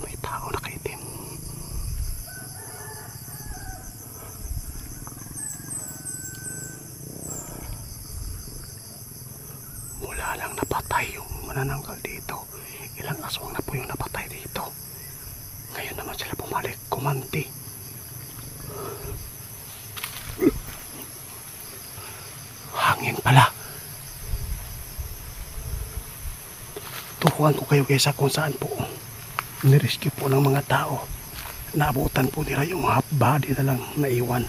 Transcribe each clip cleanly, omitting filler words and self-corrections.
May tao nakaitim. Mula lang napatay yung manananggal dito. Ilang aswang na po yung napatay dito. Ngayon naman sila bumalik, kumanti. Hangin pala. Tukuhan ko kayo guys kung saan po nirescue po ng mga tao. Naabutan po nila yung half body na lang naiwan.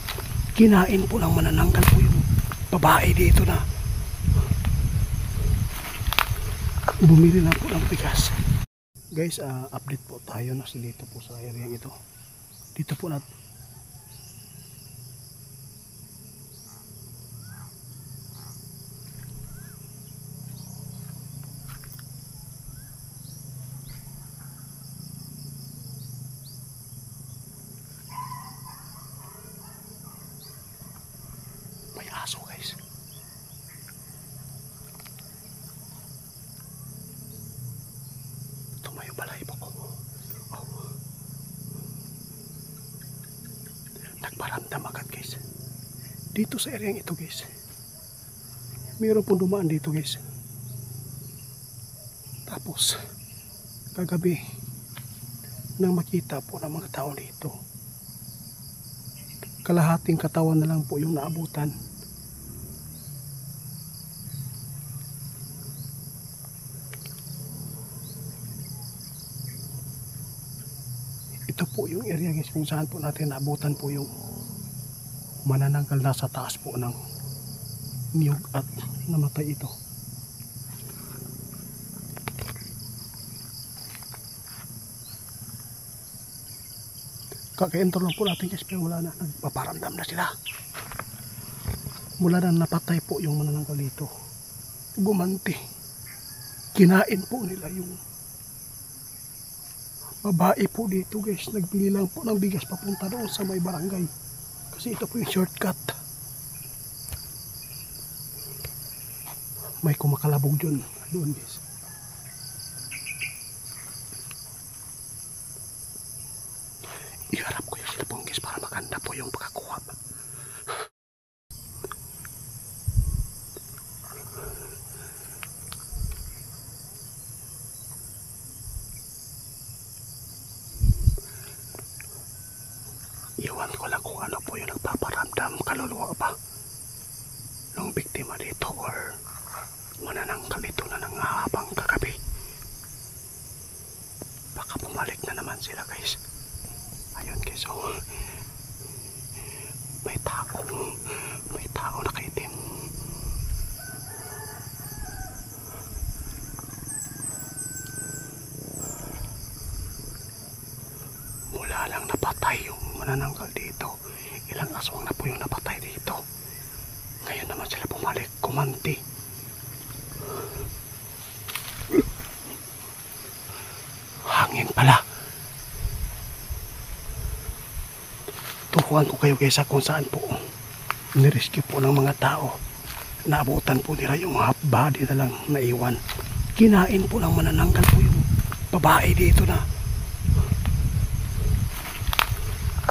Kinain po ng manananggal po yung babae dito na bumili lang po ng bigas. Guys, update po tayo na dito po sa area ito. Dito po natin may aso guys. Tumayo balahibo ko. Oh. Nagparamdam agad guys. Dito sa area ito guys. Mayroon pong dumaan dito guys. Tapos kagabi nang makita po ng mga tao dito, kalahating katawan na lang po yung naabutan. Ito po yung area guys kung saan po natin naabutan po yung manananggal na sa taas po ng niyog at namatay ito. Kaka-enter lang po natin guys pero wala na, nagpaparamdam na sila. Mula na napatay po yung manananggal dito, gumanti. Kinain po nila yung babae po dito guys. Nagbili lang po ng bigas papunta doon sa may barangay kasi ito po yung shortcut. May kumakalabog doon guys. Iharap ko yung cellphone guys para maganda po yung pagkakuha. Iwan ko lang kung ano po yung nagpaparamdam, kaluluwa ba ng biktima dito or manananggal ito na nangahabang kagabi. Baka bumalik na naman sila guys. Ayun guys, so may tao nakaitim. Mula lang napatay yung manananggal dito. Ilang aswang na po yung napatay dito. Ngayon naman sila bumalik, kumanti. Hangin pala. Tukuhan ko kayo guys kung saan po nirescue po ng mga tao. Naabutan po nila yung half body na lang naiwan. Kinain po ng manananggal po yung babae dito na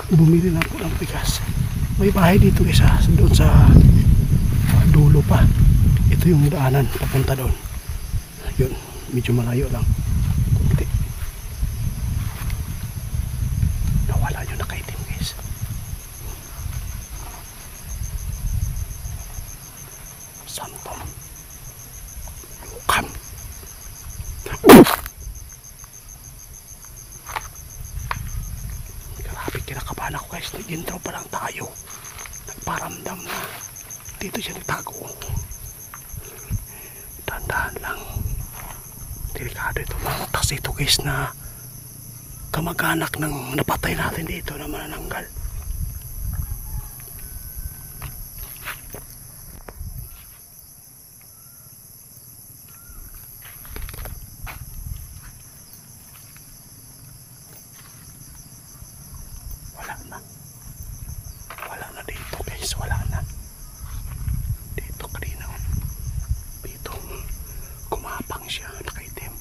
bumili lang po ng bigas. May bahay dito guys doon sa dulo pa. Ito yung daanan papunta doon. Yun, medyo malayo lang. Kunti. Nawala yung nakaitim guys. Santom. Lukam. Grabe, kinakabahan ako guys. Nag-intro pa lang tayo. Nagparamdam na. Dito siya nagtago. Tandaan lang. Delikado ito. Matas ito guys na kamag-anak ng napatay natin dito na manananggal. Wala na dito guys. Wala na. Dito kanina. Dito. Kumapang siya. Nakaitim.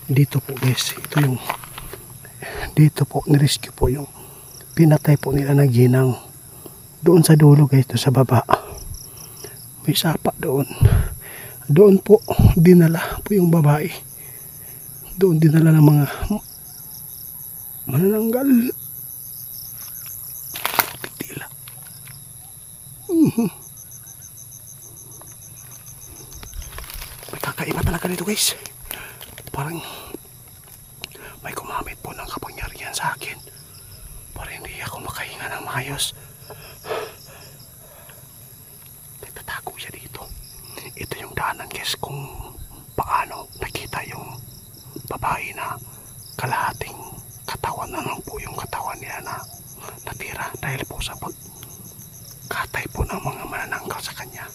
Dito po guys, dito po nirescue po yung pinatay po nila na ginang. Doon sa dulo guys, doon sa baba. May sapa doon. Doon po dinala po yung babae. Doon dinala ng mga manananggal. Titila. May kakaiba talaga dito guys. Parang may kumamit po ng kapangyarihan sa akin. Parang hindi ako makahinga ng maayos. Nagtatago siya dito. Ito yung daanan guys kung paano nakita yung babae na kalahating katawan na lang po yung katawan niya na natira dahil po sa pagkatay po ng mga manananggal sa kanya.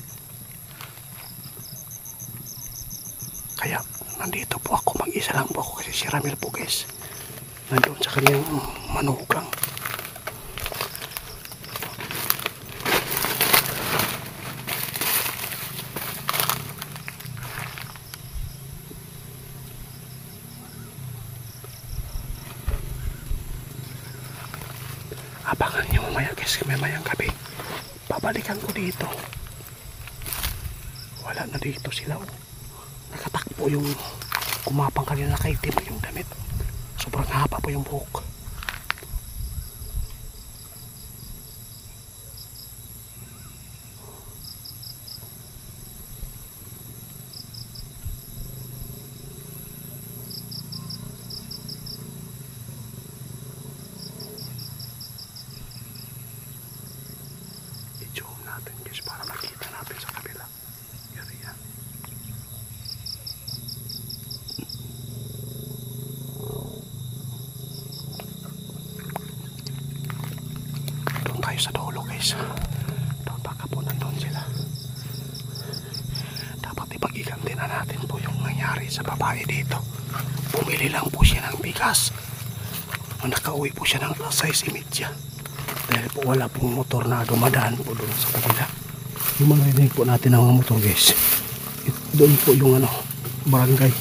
Kaya nandito po ako, mag-isa lang po ako kasi si Ramil po guys nandun sa kanyang manugang. Abangan nyo mamaya guys, mamayang gabi babalikan ko dito. Wala na dito sila oh. Nakatakbo yung kumapang kanina, nakaitim yung damit. Sobrang haba po yung buhok. I-zoom natin guys para makita natin sa kabila. Yan. Doon tayo sa dulo guys. Doon baka po nandun sila. Dapat ipag-iganti na natin po yung nangyari sa babae dito. Bumili lang po siya ng bigas. Nakauwi po siya ng 6:30. Dahil po wala pong motor na dumadaan po doon sa kabila. Yung mga rinig po natin ng mga motor guys. Doon po yung barangay.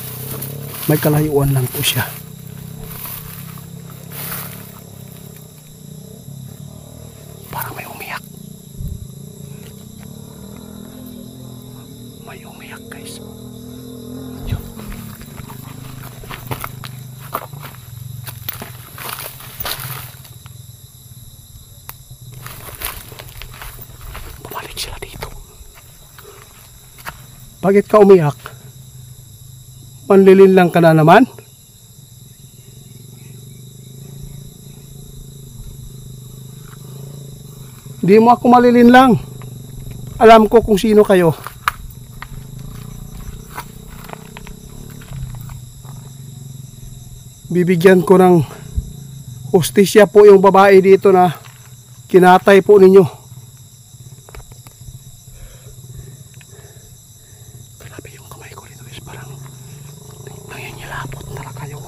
May kalayuan lang po siya. Parang may umiyak. May umiyak guys. Yun. Bumalik sila dito. Bakit ka umiyak? Manlilin lang ka na naman? Di mo ako malilin lang. Alam ko kung sino kayo. Bibigyan ko ng hustisya po yung babae dito na kinatay po ninyo. Grabe yung kamay ko dito guys. Parang nangyayalapot talaga yung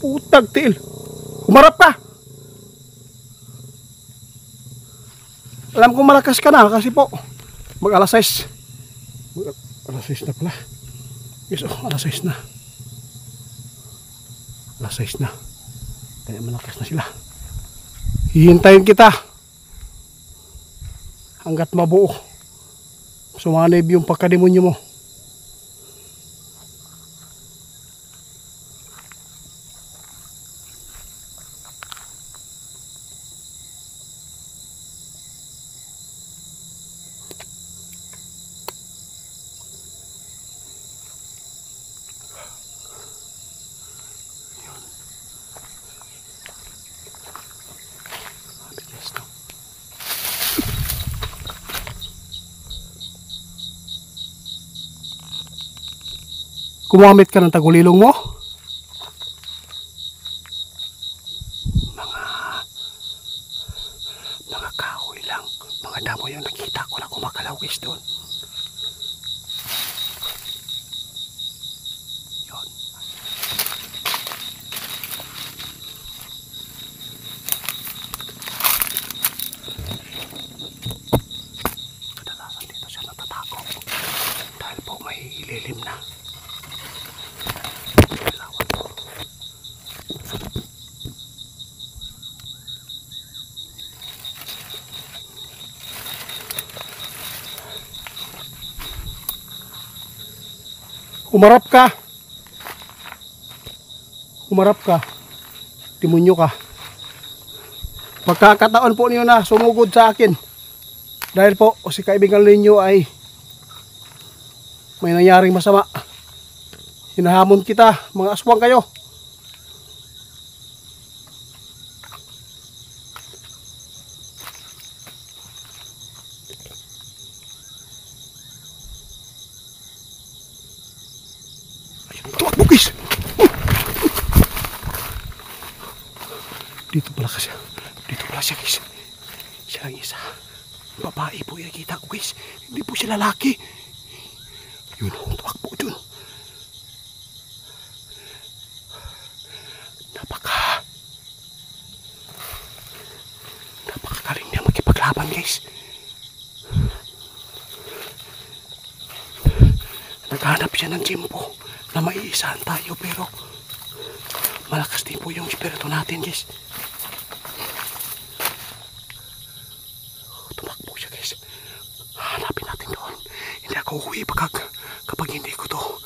putag til. Humarap ka. Alam kong malakas ka na kasi po mag alas 6. Alas 6 na pala. Yes, alas 6 na. Alas 6 na. Kaya malakas na sila. Hihintayin kita hanggat mabuo. Sumanib yung pagkademonyo mo. Gumamit ka ng tagulilong mo? Mga kahoy lang. Mga damo yung nakita ko na kumakalawis doon. Humarap ka. Humarap ka. Demonyo ka. Pagkakataon po niyo na sumugod sa akin. Dahil po si kaibigan ninyo ay may nangyaring masama. Hinahamon kita, mga aswang kayo. Tumakbo guys. Dito pala siya. Dito pala siya guys. Siya lang isa. Babae po yung nakita ko guys. Hindi po siya lalaki. Yun, tumakbo dun. Napakagaling niya magkipaglaban guys. Naghanap siya ng tiyempo na maiisahan tayo, pero malakas din po yung espiritu natin guys. Tumakbo siya guys. Hanapin natin doon. Hindi ako uwi kapag hindi ko to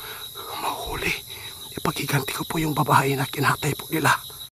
mahuli. Ipagiganti ko po yung babae na kinatay po nila.